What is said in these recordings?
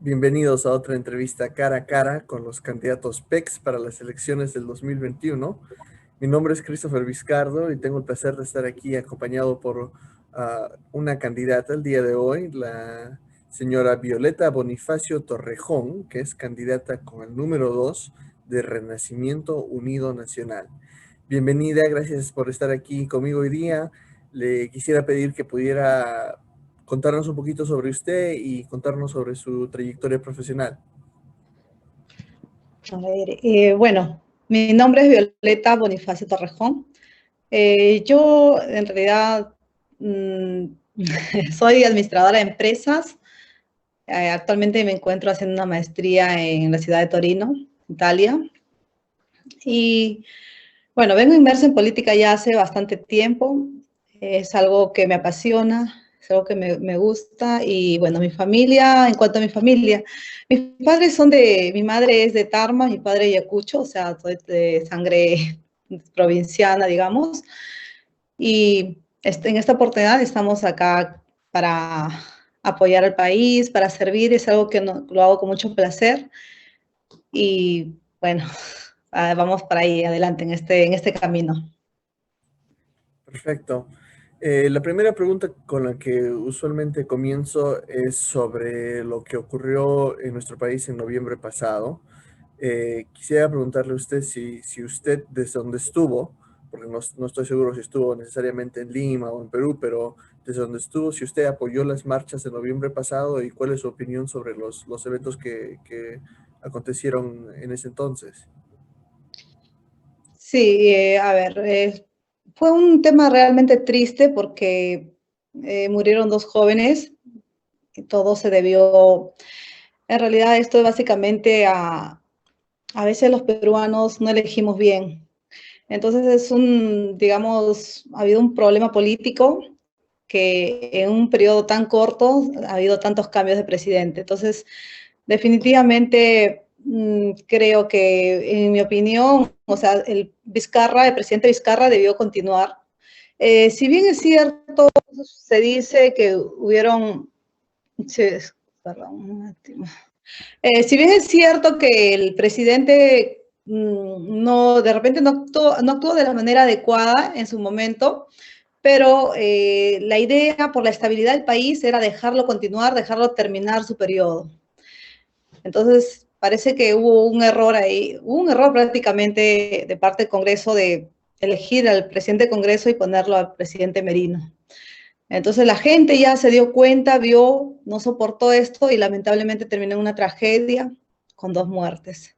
Bienvenidos a otra entrevista cara a cara con los candidatos PEX para las elecciones del 2021. Mi nombre es Christopher Vizcardo y tengo el placer de estar aquí acompañado por una candidata el día de hoy, la señora Violeta Bonifacio Torrejón, que es candidata con el número 2 de Renacimiento Unido Nacional. Bienvenida, gracias por estar aquí conmigo hoy día. Le quisiera pedir que pudiera contarnos un poquito sobre usted y contarnos sobre su trayectoria profesional. A ver, bueno, mi nombre es Violeta Bonifacio Torrejón. Yo en realidad soy administradora de empresas. Actualmente me encuentro haciendo una maestría en la ciudad de Torino, Italia. Y bueno, vengo inmersa en política ya hace bastante tiempo. Es algo que me apasiona, es algo que me gusta. Y bueno, mi familia, en cuanto a mi familia, mis padres son mi madre es de Tarma, mi padre de Ayacucho, o sea, soy de sangre provinciana, digamos. Y en esta oportunidad estamos acá para apoyar al país, para servir, es algo que lo hago con mucho placer. Y bueno, vamos para ahí adelante en este camino. Perfecto. La primera pregunta con la que usualmente comienzo es sobre lo que ocurrió en nuestro país en noviembre pasado. Quisiera preguntarle a usted si usted desde donde estuvo, porque no estoy seguro si estuvo necesariamente en Lima o en Perú, pero desde donde estuvo, si usted apoyó las marchas de noviembre pasado y cuál es su opinión sobre los eventos que acontecieron en ese entonces. Sí, a ver, fue un tema realmente triste porque murieron dos jóvenes y todo se debió, en realidad esto es básicamente a veces los peruanos no elegimos bien. Entonces digamos, ha habido un problema político que en un periodo tan corto ha habido tantos cambios de presidente. Entonces, definitivamente creo que, en mi opinión, o sea, el presidente Vizcarra debió continuar. Si bien es cierto, se dice que hubieron, perdón, si bien es cierto que el presidente no, de repente no actuó de la manera adecuada en su momento, pero la idea por la estabilidad del país era dejarlo continuar, dejarlo terminar su periodo. Entonces, parece que hubo un error ahí, un error prácticamente de parte del Congreso de elegir al presidente del Congreso y ponerlo al presidente Merino. Entonces la gente ya se dio cuenta, vio, no soportó esto y lamentablemente terminó en una tragedia con 2 muertes.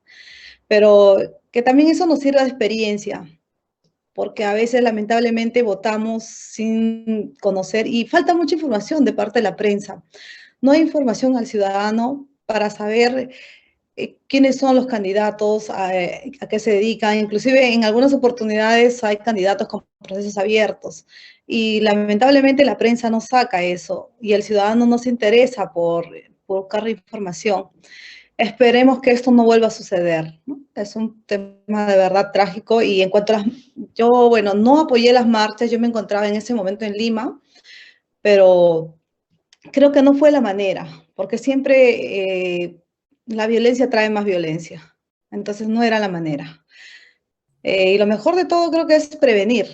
Pero que también eso nos sirva de experiencia, porque a veces lamentablemente votamos sin conocer y falta mucha información de parte de la prensa. No hay información al ciudadano para saber quiénes son los candidatos, a qué se dedican. Inclusive en algunas oportunidades hay candidatos con procesos abiertos y lamentablemente la prensa no saca eso y el ciudadano no se interesa por buscar información. Esperemos que esto no vuelva a suceder, ¿no? Es un tema de verdad trágico y en cuanto a yo, bueno, no apoyé las marchas, yo me encontraba en ese momento en Lima, pero creo que no fue la manera, porque siempre la violencia trae más violencia. Entonces no era la manera. Y lo mejor de todo creo que es prevenir.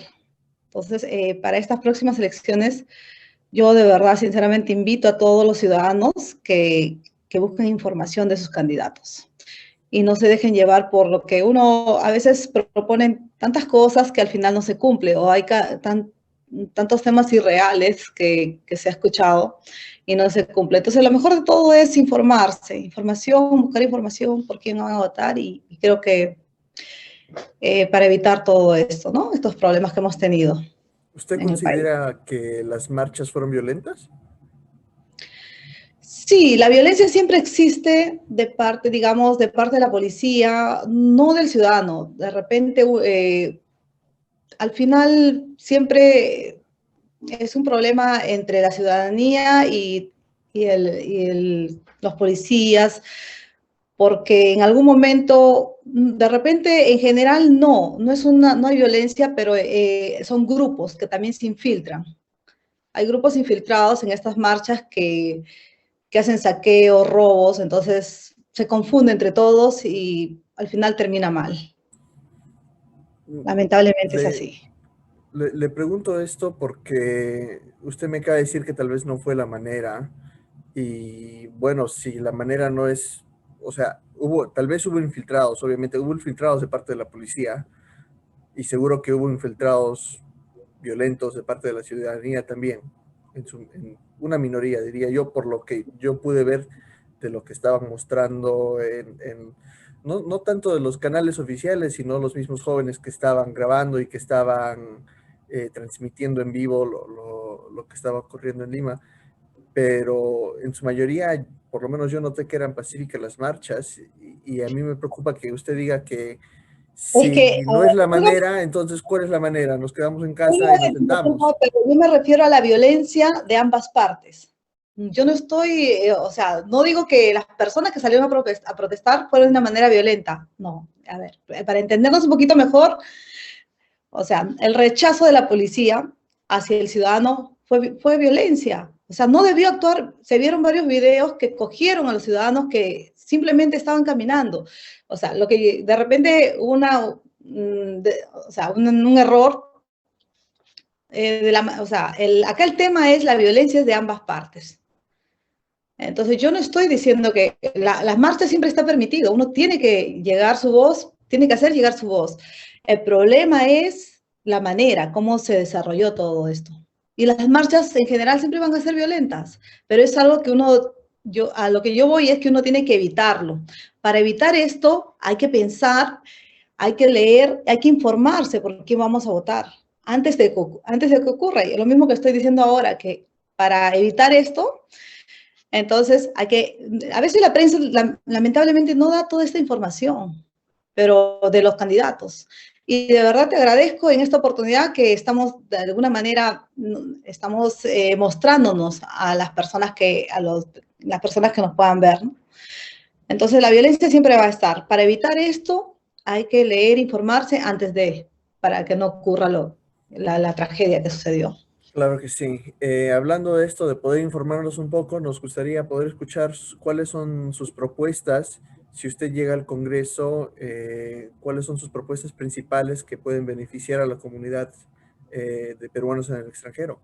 Entonces, para estas próximas elecciones, yo de verdad, sinceramente, invito a todos los ciudadanos que busquen información de sus candidatos y no se dejen llevar por lo que uno a veces propone tantas cosas que al final no se cumple o hay tantos temas irreales que se ha escuchado y no se cumple. Entonces, lo mejor de todo es informarse, información, buscar información por quién van a votar y creo que para evitar todo esto, ¿no? Estos problemas que hemos tenido ¿Usted en el país. considera que las marchas fueron violentas? Sí, la violencia siempre existe de parte, digamos, de parte de la policía, no del ciudadano. De repente, al final, siempre es un problema entre la ciudadanía los policías, porque en algún momento, de repente, en general, no hay violencia, pero son grupos que también se infiltran. Hay grupos infiltrados en estas marchas que hacen saqueos, robos, entonces se confunde entre todos y al final termina mal. Lamentablemente es Le, así. le pregunto esto porque usted me acaba de decir que tal vez no fue la manera. Y bueno, si la manera no es, o sea, tal vez hubo infiltrados, obviamente hubo infiltrados de parte de la policía y seguro que hubo infiltrados violentos de parte de la ciudadanía también, en una minoría, diría yo, por lo que yo pude ver de lo que estaban mostrando no tanto de los canales oficiales, sino los mismos jóvenes que estaban grabando y que estaban transmitiendo en vivo lo que estaba ocurriendo en Lima, pero en su mayoría, por lo menos yo noté que eran pacíficas las marchas y a mí me preocupa que usted diga que Es si que, a no es la ver, manera, entonces ¿cuál es la manera? Nos quedamos en casa y nos sentamos. no, pero yo me refiero a la violencia de ambas partes. Yo no estoy, o sea, no digo que las personas que salieron a protestar fueron de una manera violenta. No, a ver, para entendernos un poquito mejor, o sea, el rechazo de la policía hacia el ciudadano fue violencia. O sea, no debió actuar. Se vieron varios videos que cogieron a los ciudadanos que simplemente estaban caminando. O sea, lo que de repente o sea, un error. O sea, acá el tema es la violencia de ambas partes. Entonces, yo no estoy diciendo que las marchas siempre está permitido. Uno tiene que llegar su voz, tiene que hacer llegar su voz. El problema es la manera, cómo se desarrolló todo esto. Y las marchas en general siempre van a ser violentas, pero es algo que a lo que yo voy es que uno tiene que evitarlo. Para evitar esto hay que pensar, hay que leer, hay que informarse por qué vamos a votar antes de que ocurra. Y lo mismo que estoy diciendo ahora, que para evitar esto, entonces a veces la prensa lamentablemente no da toda esta información, pero de los candidatos. Y de verdad te agradezco en esta oportunidad que estamos, de alguna manera, estamos mostrándonos a las personas las personas que nos puedan ver, ¿no? Entonces la violencia siempre va a estar. Para evitar esto hay que leer, informarse para que no ocurra la tragedia que sucedió. Claro que sí. Hablando de esto, de poder informarnos un poco, nos gustaría poder escuchar cuáles son sus propuestas. Si usted llega al Congreso, cuáles son sus propuestas principales que pueden beneficiar a la comunidad de peruanos en el extranjero.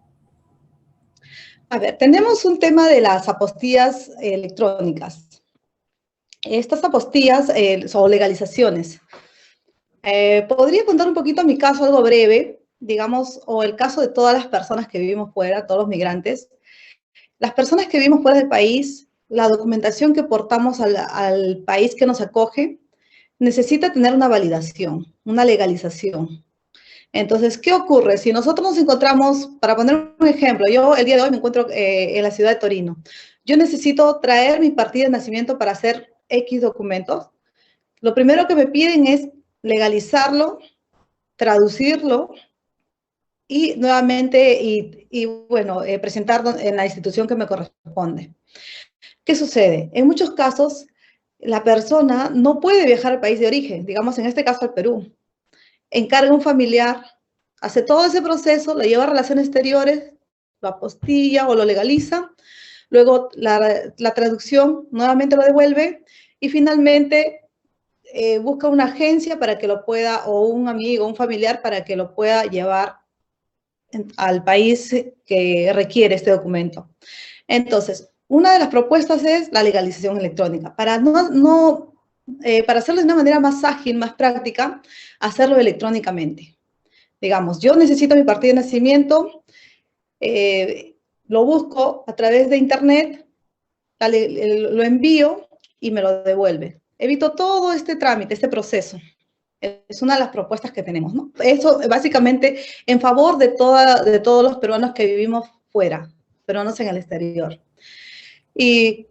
A ver, tenemos un tema de las apostillas electrónicas. Estas apostillas son legalizaciones. Podría contar un poquito mi caso, algo breve, digamos, o el caso de todas las personas que vivimos fuera, todos los migrantes. Las personas que vivimos fuera del país, la documentación que portamos al país que nos acoge, necesita tener una validación, una legalización. Entonces, ¿qué ocurre? Si nosotros nos encontramos, para poner un ejemplo, yo el día de hoy me encuentro en la ciudad de Torino. Yo necesito traer mi partida de nacimiento para hacer X documentos. Lo primero que me piden es legalizarlo, traducirlo y nuevamente, bueno, presentarlo en la institución que me corresponde. ¿Qué sucede? En muchos casos, la persona no puede viajar al país de origen, digamos en este caso al Perú. Encarga un familiar, hace todo ese proceso, lo lleva a relaciones exteriores, lo apostilla o lo legaliza, luego la traducción nuevamente lo devuelve y finalmente busca una agencia para que lo pueda, o un amigo, un familiar para que lo pueda llevar al país que requiere este documento. Entonces, una de las propuestas es la legalización electrónica. Para hacerlo de una manera más ágil, más práctica, hacerlo electrónicamente. Digamos, yo necesito mi partida de nacimiento, lo busco a través de internet, lo envío y me lo devuelve. Evito todo este trámite, este proceso. Es una de las propuestas que tenemos, ¿no? Eso básicamente en favor de todos los peruanos que vivimos fuera, peruanos en el exterior. Y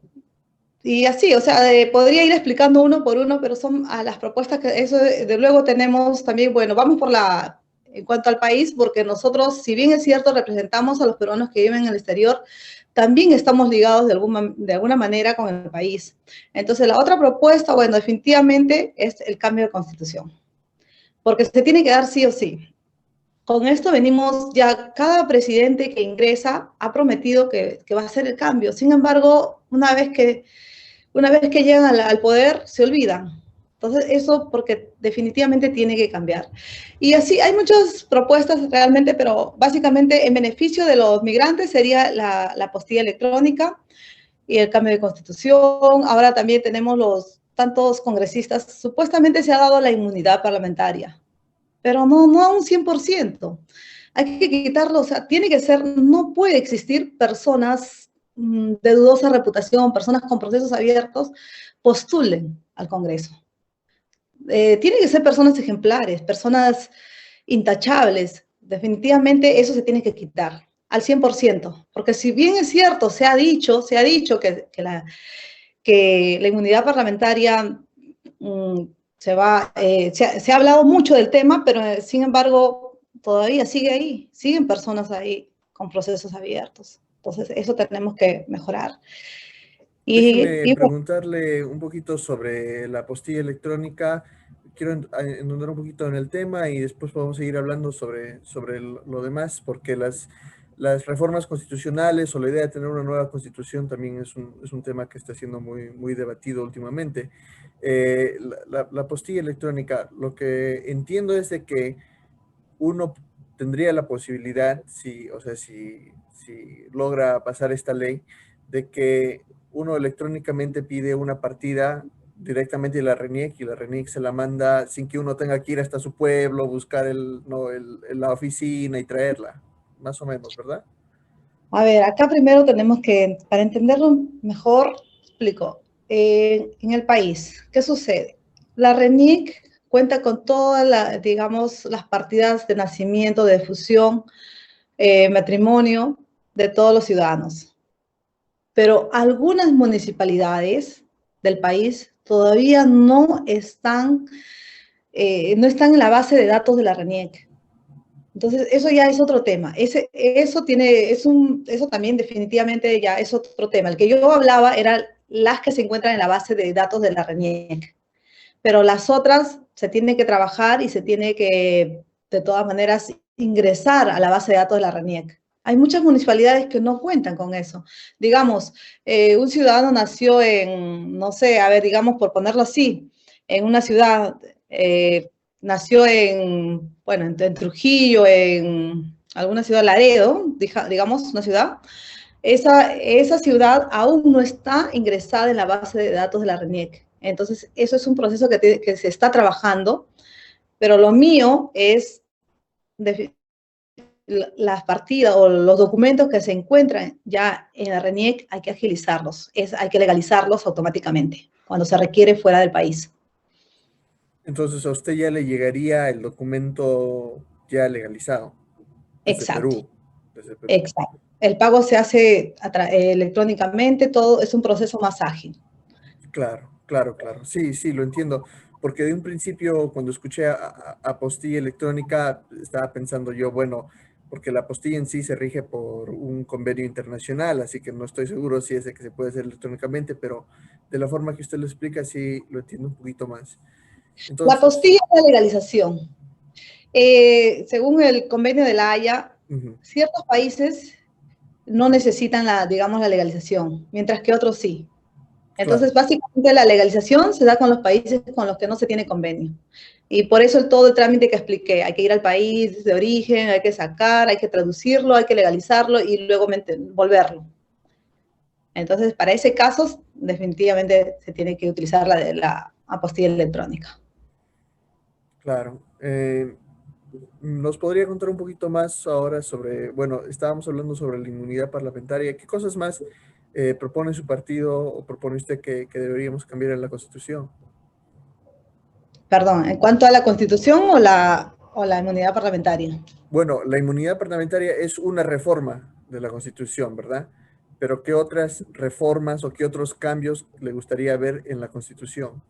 así, o sea, podría ir explicando uno por uno, pero son a las propuestas que eso de luego tenemos también, bueno, vamos en cuanto al país, porque nosotros, si bien es cierto, representamos a los peruanos que viven en el exterior, también estamos ligados de alguna manera con el país. Entonces, la otra propuesta, bueno, definitivamente es el cambio de constitución, porque se tiene que dar sí o sí. con esto venimos, ya cada presidente que ingresa ha prometido que va a hacer el cambio. Sin embargo, una vez que llegan al poder, se olvidan. Entonces, eso porque definitivamente tiene que cambiar. Y así hay muchas propuestas realmente, pero básicamente en beneficio de los migrantes sería la apostilla electrónica y el cambio de constitución. Ahora también tenemos los tantos congresistas. Supuestamente se ha dado la inmunidad parlamentaria, pero no a un 100%. Hay que quitarlo, o sea, tiene que ser, no puede existir personas de dudosa reputación, personas con procesos abiertos, postulen al Congreso. Tienen que ser personas ejemplares, personas intachables. Definitivamente eso se tiene que quitar al 100%, porque si bien es cierto, se ha dicho que la inmunidad parlamentaria se ha hablado mucho del tema, pero sin embargo todavía sigue ahí, siguen personas ahí con procesos abiertos. Entonces eso tenemos que mejorar. Déjeme Bueno, preguntarle un poquito sobre la apostilla electrónica. Quiero entender un poquito en el tema y después podemos seguir hablando sobre lo demás, porque las reformas constitucionales o la idea de tener una nueva constitución también es un tema que está siendo muy debatido últimamente. La apostilla electrónica, lo que entiendo es de que uno tendría la posibilidad, si, o sea, si logra pasar esta ley, de que uno electrónicamente pide una partida directamente de la RENIEC y la RENIEC se la manda sin que uno tenga que ir hasta su pueblo, buscar la oficina y traerla, más o menos, ¿verdad? a ver, acá primero tenemos que, para entenderlo mejor, explico. En el país, ¿qué sucede? La RENIC cuenta con todas digamos, las partidas de nacimiento, de fusión, matrimonio de todos los ciudadanos. Pero algunas municipalidades del país todavía no están en la base de datos de la RENIEC. Entonces, eso ya es otro tema. Eso también definitivamente ya es otro tema. El que yo hablaba eran las que se encuentran en la base de datos de la RENIEC. Pero las otras se tienen que trabajar y se tiene que, de todas maneras, ingresar a la base de datos de la RENIEC. Hay muchas municipalidades que no cuentan con eso. Digamos, un ciudadano nació en, no sé, a ver, digamos, por ponerlo así, en una ciudad, nació bueno, en Trujillo, en alguna ciudad, Laredo, digamos, una ciudad. Esa ciudad aún no está ingresada en la base de datos de la RENIEC. Entonces, eso es un proceso que se está trabajando, pero lo mío es las partidas o los documentos que se encuentran ya en la RENIEC, hay que agilizarlos, hay que legalizarlos automáticamente cuando se requiere fuera del país. Entonces a usted ya le llegaría el documento ya legalizado desde Exacto, Perú, desde Perú. exacto. El pago se hace electrónicamente, todo es un proceso más ágil. Claro. Sí, sí, lo entiendo. Porque de un principio, cuando escuché apostilla electrónica, estaba pensando yo, bueno, porque la apostilla en sí se rige por un convenio internacional, así que no estoy seguro si es de que se puede hacer electrónicamente, pero de la forma que usted lo explica, sí lo entiendo un poquito más. La Entonces, apostilla es la legalización. Según el convenio de la Haya, ujú, ciertos países no necesitan digamos, la legalización, mientras que otros sí. Entonces, claro, básicamente la legalización se da con los países con los que no se tiene convenio. Y por eso todo el trámite que expliqué, hay que ir al país de origen, hay que sacar, hay que traducirlo, hay que legalizarlo y luego volverlo. Entonces, para ese caso, definitivamente se tiene que utilizar la apostilla electrónica. claro. ¿Nos podría contar un poquito más ahora sobre, bueno, estábamos hablando sobre la inmunidad parlamentaria? ¿Qué cosas más propone su partido o propone usted que deberíamos cambiar en la Constitución? Perdón, ¿en cuanto a la Constitución o la inmunidad parlamentaria? Bueno, la inmunidad parlamentaria es una reforma de la Constitución, ¿verdad? Pero ¿qué otras reformas o qué otros cambios le gustaría ver en la Constitución?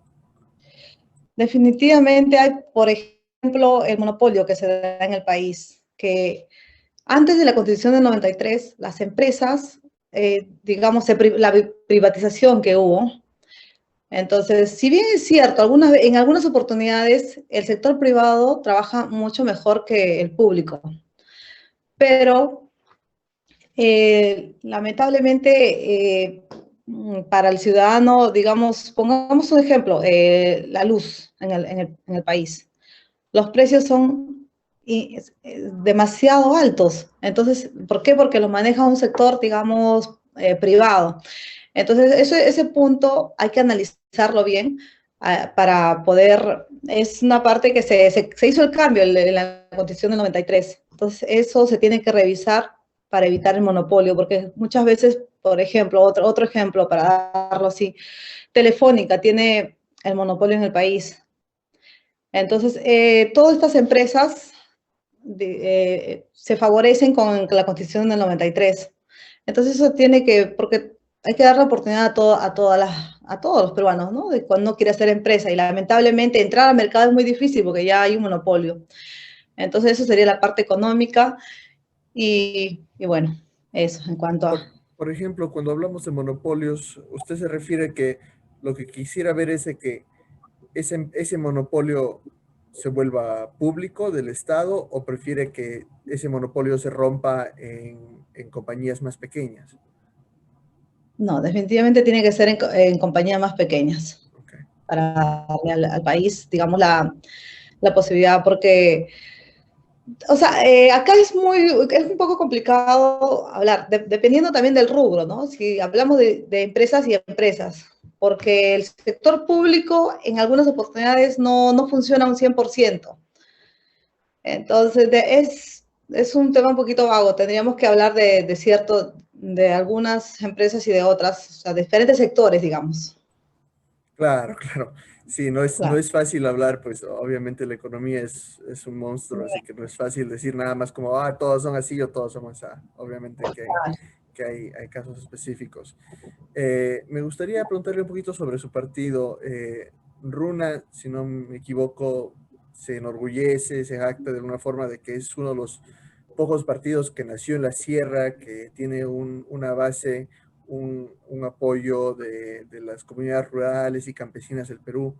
Definitivamente hay, por ejemplo, el monopolio que se da en el país, que antes de la Constitución del 93, las empresas, digamos, la privatización que hubo, Entonces, si bien es cierto, en algunas oportunidades el sector privado trabaja mucho mejor que el público, pero lamentablemente para el ciudadano, digamos, pongamos un ejemplo, la luz en el país. Los precios son demasiado altos. Entonces, ¿por qué? Porque los maneja un sector, digamos, privado. Entonces, ese punto hay que analizarlo bien para poder, es una parte que se hizo el cambio en la Constitución del 93. Entonces, eso se tiene que revisar para evitar el monopolio, porque muchas veces, por ejemplo, otro ejemplo para darlo así, Telefónica tiene el monopolio en el país. Entonces, todas estas empresas se favorecen con la Constitución del 93. Entonces, eso tiene que, porque hay que dar la oportunidad a todos los peruanos, ¿no? De cuando uno quiere hacer empresa. Y lamentablemente entrar al mercado es muy difícil porque ya hay un monopolio. Entonces, eso sería la parte económica. Y bueno, eso en cuanto a... Por ejemplo, cuando hablamos de monopolios, ¿usted se refiere que lo que quisiera ver es de que ese monopolio se vuelva público del Estado o prefiere que ese monopolio se rompa en compañías más pequeñas? No, definitivamente tiene que ser en compañías más pequeñas Okay. para darle al país, digamos, la posibilidad, porque, o sea, acá es un poco complicado hablar, dependiendo también del rubro, ¿no? Si hablamos de empresas y empresas, porque el sector público en algunas oportunidades no funciona un 100%. Entonces, es un tema un poquito vago. Tendríamos que hablar de algunas empresas y de otras, o sea, diferentes sectores, digamos. Claro, claro. Sí, no Claro. es fácil hablar, pues obviamente la economía es un monstruo, así que no es fácil decir nada más como, ah, todos son así o todos somos así. Obviamente hay casos específicos. Me gustaría preguntarle un poquito sobre su partido. Runa, si no me equivoco, se enorgullece, se jacta de alguna forma de que es uno de los pocos partidos que nació en la sierra, que tiene una base, un apoyo de las comunidades rurales y campesinas del Perú.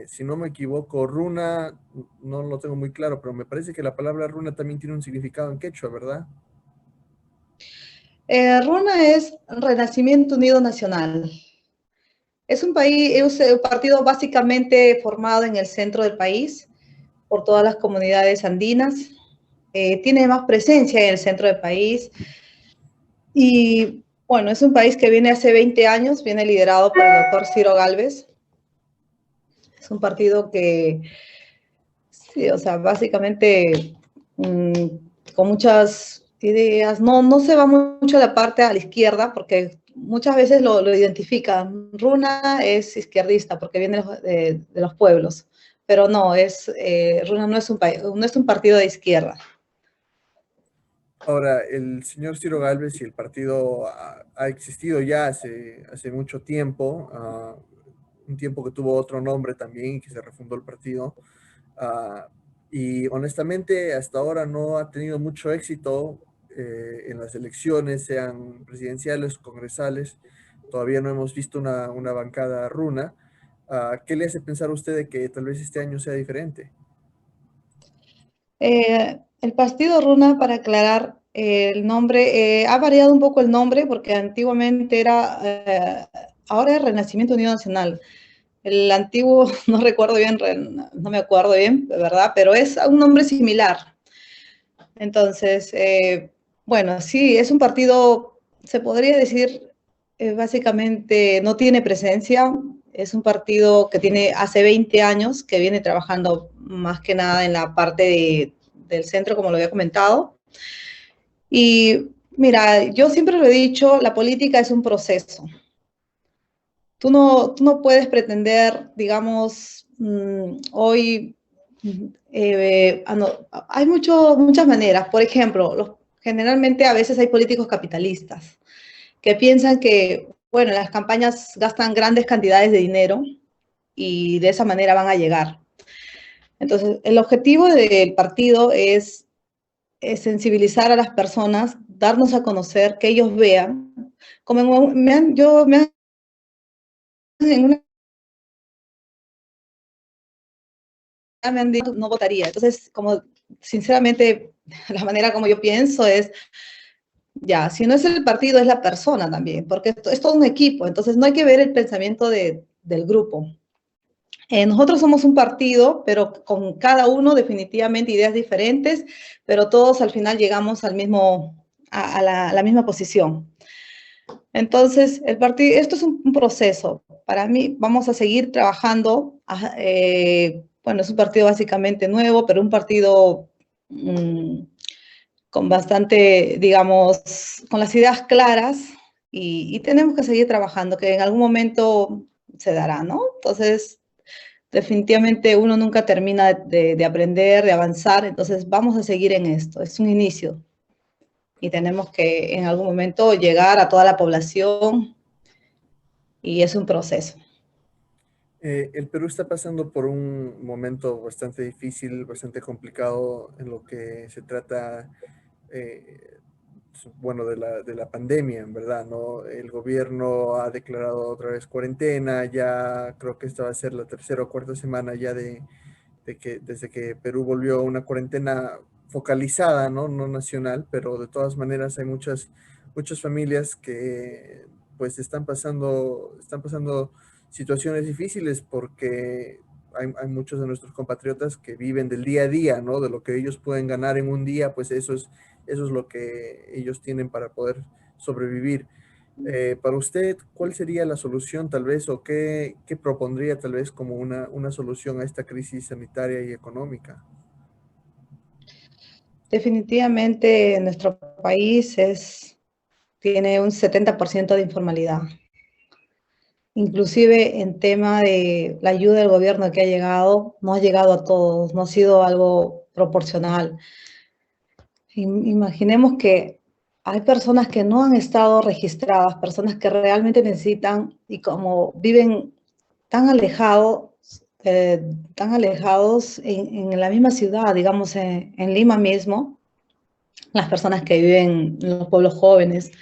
Si no me equivoco, runa, no lo tengo muy claro, pero me parece que la palabra runa también tiene un significado en quechua, ¿verdad? RUNA es Renacimiento Unido Nacional. Es un partido básicamente formado en el centro del país por todas las comunidades andinas. Tiene más presencia en el centro del país. Y bueno, es un país que viene hace 20 años, viene liderado por el doctor Ciro Gálvez. Es un partido que, sí, o sea, básicamente mmm, con muchas ideas, no se va mucho a la parte a la izquierda, porque muchas veces lo identifican. Runa es izquierdista porque viene de los pueblos, pero no, Runa no es un partido de izquierda. Ahora, el señor Ciro Gálvez y el partido ha existido ya hace mucho tiempo, un tiempo que tuvo otro nombre también y que se refundó el partido. ah, y honestamente, hasta ahora no ha tenido mucho éxito en las elecciones, sean presidenciales o congresales. Todavía no hemos visto una bancada runa. ¿Qué le hace pensar a usted de que tal vez este año sea diferente? El partido Runa, para aclarar el nombre, ha variado un poco el nombre porque antiguamente ahora es Renacimiento Unido Nacional. El antiguo, no recuerdo bien, no me acuerdo bien, de verdad, pero es un nombre similar. Entonces, bueno, sí, es un partido, se podría decir, básicamente no tiene presencia. Es un partido que tiene hace 20 años, que viene trabajando más que nada en la parte del centro, como lo había comentado. Y mira, yo siempre lo he dicho, la política es un proceso. Tú no puedes pretender, digamos, hoy, hay muchas maneras. Por ejemplo, generalmente a veces hay políticos capitalistas que piensan que, bueno, las campañas gastan grandes cantidades de dinero y de esa manera van a llegar. Entonces, el objetivo del partido es sensibilizar a las personas, darnos a conocer, que ellos vean. Como me han, yo me han, en una me han dicho no votaría. Entonces, como sinceramente, la manera como yo pienso es, ya, si no es el partido, es la persona también, porque es todo un equipo, entonces no hay que ver el pensamiento del grupo. Nosotros somos un partido, pero con cada uno definitivamente ideas diferentes, pero todos al final llegamos al mismo, a la misma posición. Entonces, el partido, esto es un proceso. Para mí, vamos a seguir trabajando. Bueno, es un partido básicamente nuevo, pero un partido con bastante, digamos, con las ideas claras y tenemos que seguir trabajando, que en algún momento se dará, ¿no? Entonces, definitivamente uno nunca termina de aprender, de avanzar, entonces vamos a seguir en esto, es un inicio y tenemos que en algún momento llegar a toda la población y es un proceso. El Perú está pasando por un momento bastante difícil, bastante complicado en lo que se trata, eh, bueno, de la pandemia, en verdad, ¿no? El gobierno ha declarado otra vez cuarentena, ya creo que esta va a ser la tercera o cuarta semana ya de que desde que Perú volvió a una cuarentena focalizada, ¿no? No nacional, pero de todas maneras hay muchas familias que pues están pasando situaciones difíciles porque hay muchos de nuestros compatriotas que viven del día a día, ¿no? De lo que ellos pueden ganar en un día, pues eso es lo que ellos tienen para poder sobrevivir. Para usted, ¿cuál sería la solución tal vez o qué propondría tal vez como una solución a esta crisis sanitaria y económica? Definitivamente nuestro país tiene un 70% de informalidad. Inclusive en tema de la ayuda del gobierno que ha llegado, no ha llegado a todos, no ha sido algo proporcional. Imaginemos que hay personas que no han estado registradas, personas que realmente necesitan y como viven tan alejados, tan alejados en la misma ciudad, digamos en Lima mismo, las personas que viven en los pueblos jóvenes,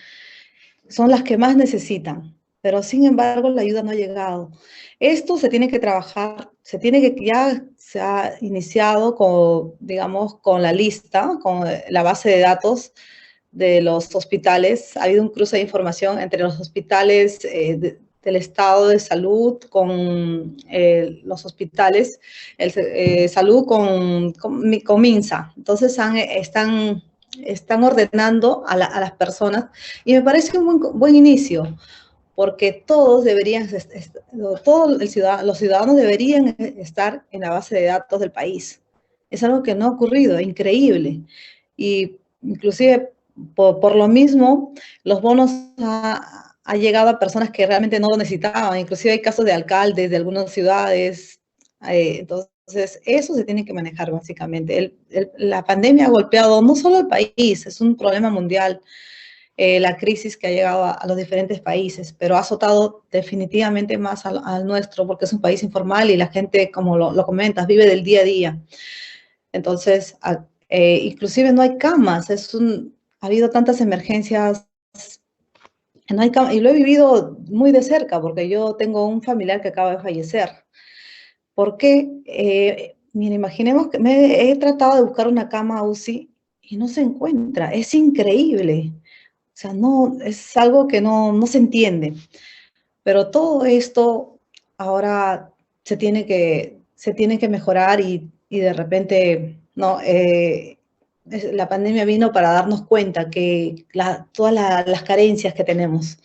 son las que más necesitan, pero sin embargo la ayuda no ha llegado. Esto se tiene que trabajar, ya se ha iniciado con, digamos, con la lista, con la base de datos de los hospitales. Ha habido un cruce de información entre los hospitales del estado de salud con los hospitales, salud con MINSA. Entonces están ordenando a las personas y me parece un buen inicio porque todos deberían, los ciudadanos deberían estar en la base de datos del país. Es algo que no ha ocurrido, increíble. Y inclusive por lo mismo, los bonos ha llegado a personas que realmente no lo necesitaban. Inclusive hay casos de alcaldes de algunas ciudades. Entonces, eso se tiene que manejar básicamente. La pandemia ha golpeado no solo al país, es un problema mundial. La crisis que ha llegado a los diferentes países, pero ha azotado definitivamente más al nuestro porque es un país informal y la gente, como lo comentas, vive del día a día. Entonces, inclusive no hay camas, ha habido tantas emergencias, no hay camas, y lo he vivido muy de cerca porque yo tengo un familiar que acaba de fallecer. ¿Por qué? Mira, imaginemos que he tratado de buscar una cama UCI y no se encuentra, es increíble. O sea, no, es algo que no se entiende. Pero todo esto ahora se tiene que mejorar y de repente, no, la pandemia vino para darnos cuenta que todas las carencias que tenemos.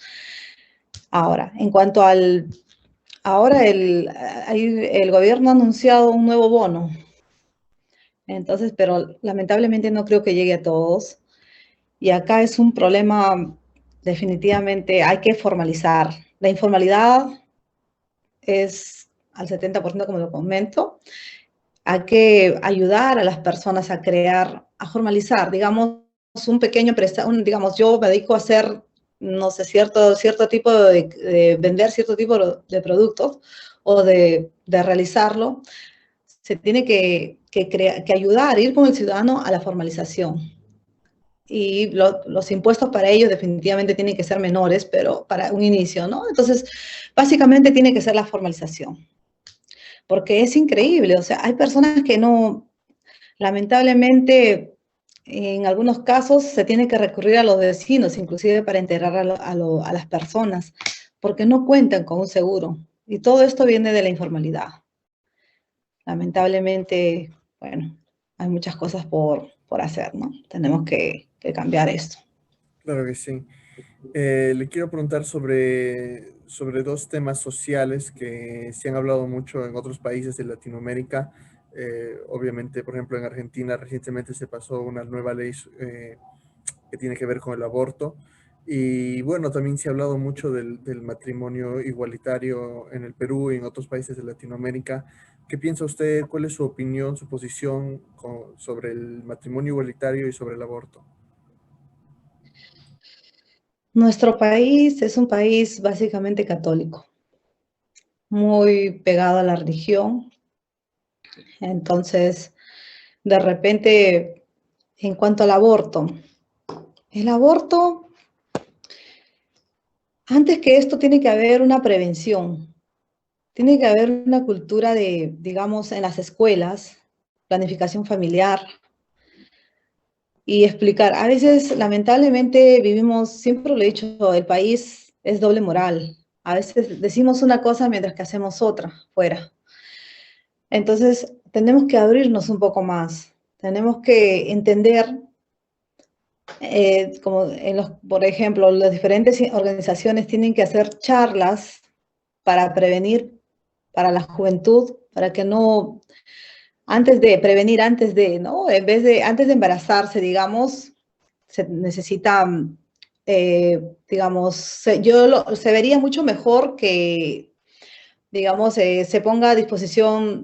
Ahora, en cuanto ahora el gobierno ha anunciado un nuevo bono. Entonces, pero lamentablemente no creo que llegue a todos. Y acá es un problema, definitivamente hay que formalizar. La informalidad es al 70%, como lo comento. Hay que ayudar a las personas a crear, a formalizar, digamos, un pequeño digamos, yo me dedico a hacer, no sé, cierto tipo de vender cierto tipo de productos o de realizarlo. Se tiene que ayudar, ir con el ciudadano a la formalización y los impuestos para ellos definitivamente tienen que ser menores, pero para un inicio, ¿no? Entonces, básicamente tiene que ser la formalización. porque es increíble, o sea, hay personas que no, lamentablemente, en algunos casos se tiene que recurrir a los vecinos, inclusive para enterrar a las personas, porque no cuentan con un seguro. Y todo esto viene de la informalidad. Lamentablemente, bueno, hay muchas cosas por hacer, ¿no? Tenemos que cambiar esto. Claro que sí. Le quiero preguntar sobre dos temas sociales que se han hablado mucho en otros países de Latinoamérica. Obviamente, por ejemplo, en Argentina recientemente se pasó una nueva ley que tiene que ver con el aborto. Y bueno, también se ha hablado mucho del matrimonio igualitario en el Perú y en otros países de Latinoamérica. ¿Qué piensa usted? ¿Cuál es su opinión, su posición sobre el matrimonio igualitario y sobre el aborto? Nuestro país es un país básicamente católico, muy pegado a la religión. Entonces, de repente, en cuanto al aborto, el aborto, antes que esto, tiene que haber una prevención, tiene que haber una cultura de, digamos, en las escuelas, planificación familiar y explicar. A veces, lamentablemente, vivimos, siempre lo he dicho, el país es doble moral. A veces decimos una cosa mientras que hacemos otra fuera. Entonces, tenemos que abrirnos un poco más. Tenemos que entender, como por ejemplo, las diferentes organizaciones tienen que hacer charlas para prevenir para la juventud, para que no, antes de prevenir, antes de, ¿no? En vez de, antes de embarazarse, digamos, se necesita, digamos, se vería mucho mejor que, digamos, se ponga a disposición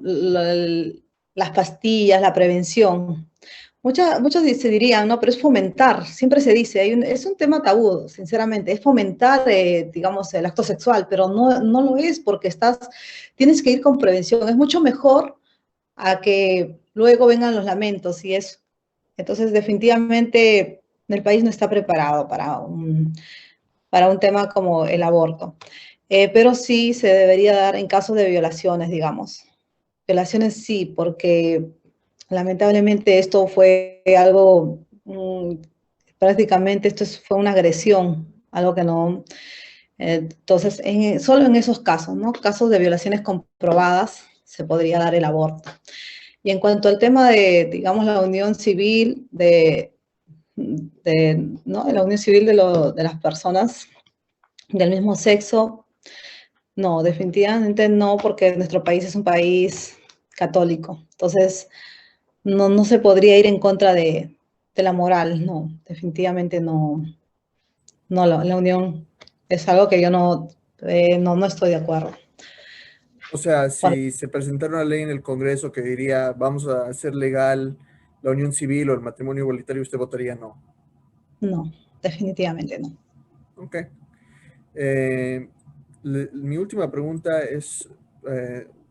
las pastillas, la prevención. Muchos se dirían, no, pero es fomentar, siempre se dice, es un tema tabú, sinceramente, es fomentar, digamos, el acto sexual, pero no lo es porque tienes que ir con prevención, es mucho mejor a que luego vengan los lamentos y eso. Entonces, definitivamente, el país no está preparado para un tema como el aborto. Pero sí se debería dar en casos de violaciones, digamos. Violaciones sí, porque lamentablemente esto fue algo, prácticamente fue una agresión, algo que no. Entonces, solo en esos casos, ¿no? Casos de violaciones comprobadas, se podría dar el aborto. Y en cuanto al tema de, digamos, la unión civil, ¿no? La unión civil de las personas del mismo sexo, no, definitivamente no, porque nuestro país es un país católico. Entonces, no se podría ir en contra de la moral, no, definitivamente no, no, la unión es algo que yo no estoy de acuerdo. O sea, si se presentara una ley en el Congreso que diría vamos a hacer legal la unión civil o el matrimonio igualitario, usted votaría no. No, definitivamente no. Ok. Eh, Mi última pregunta es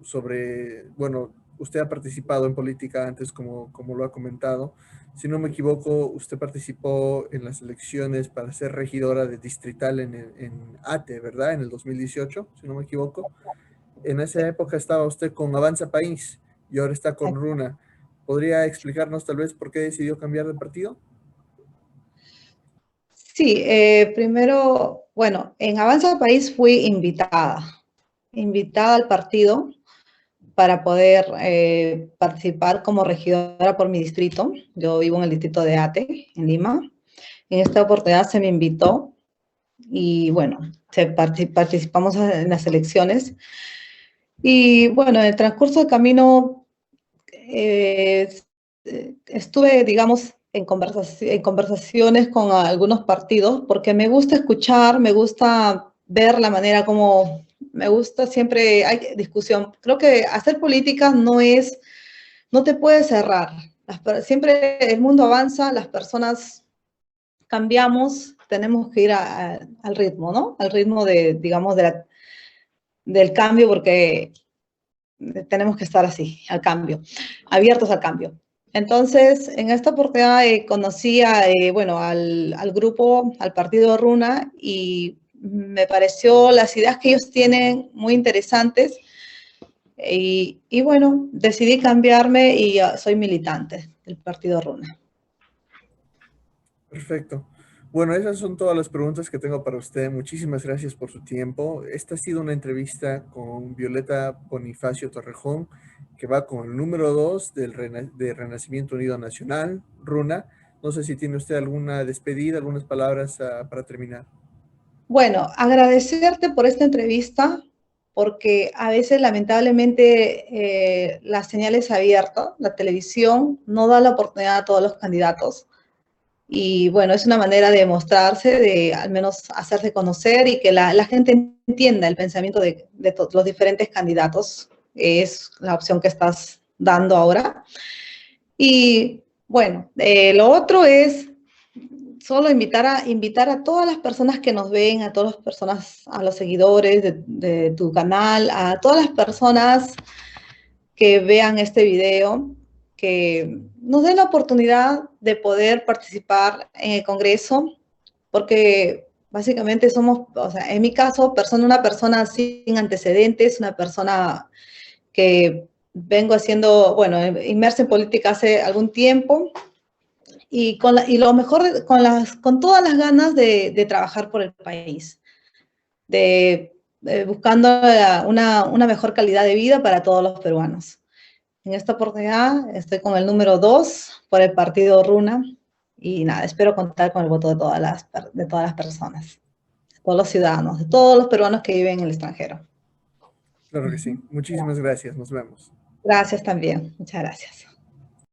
sobre, bueno, usted ha participado en política antes, como lo ha comentado. Si no me equivoco, usted participó en las elecciones para ser regidora de distrital en ATE, ¿verdad? En el 2018, si no me equivoco. En esa época estaba usted con Avanza País y ahora está con Runa. ¿Podría explicarnos tal vez por qué decidió cambiar de partido? Sí, primero, bueno, en Avanza País fui invitada al partido para poder participar como regidora por mi distrito. Yo vivo en el distrito de Ate, en Lima. En esta oportunidad se me invitó y bueno, participamos en las elecciones. Y bueno, en el transcurso del camino eh, estuve, digamos, en conversaciones con algunos partidos porque me gusta escuchar, me gusta ver la manera como, me gusta siempre, hay discusión. Creo que hacer política no te puedes cerrar. Siempre el mundo avanza, las personas cambiamos, tenemos que ir al ritmo, ¿no? Al ritmo de, digamos, del cambio porque tenemos que estar así, al cambio, abiertos al cambio. Entonces, en esta oportunidad conocí bueno, al grupo, al partido Runa, y me pareció las ideas que ellos tienen muy interesantes. Y bueno, decidí cambiarme y soy militante del partido Runa. Perfecto. Bueno, esas son todas las preguntas que tengo para usted. Muchísimas gracias por su tiempo. Esta ha sido una entrevista con Violeta Bonifacio Torrejón, que va con el número 2 de Renacimiento Unido Nacional, RUNA. No sé si tiene usted alguna despedida, algunas palabras para terminar. Bueno, agradecerte por esta entrevista, porque a veces lamentablemente la señal es abierta, la televisión no da la oportunidad a todos los candidatos. Y bueno, es una manera de mostrarse, de al menos hacerse conocer y que la gente entienda el pensamiento de los diferentes candidatos. Es la opción que estás dando ahora. Y bueno, lo otro es solo invitar a todas las personas que nos ven, a todas las personas, a los seguidores de tu canal, a todas las personas que vean este video, que nos den la oportunidad de poder participar en el Congreso, porque básicamente somos, o sea, en mi caso, una persona sin antecedentes, una persona que vengo haciendo, bueno, inmersa en política hace algún tiempo, y lo mejor, con todas las ganas de trabajar por el país, buscando una mejor calidad de vida para todos los peruanos. En esta oportunidad estoy con el número 2 por el partido Runa y nada, espero contar con el voto de todas las personas, de todos los ciudadanos, de todos los peruanos que viven en el extranjero. Claro que sí. Muchísimas gracias. Nos vemos. Gracias también. Muchas gracias.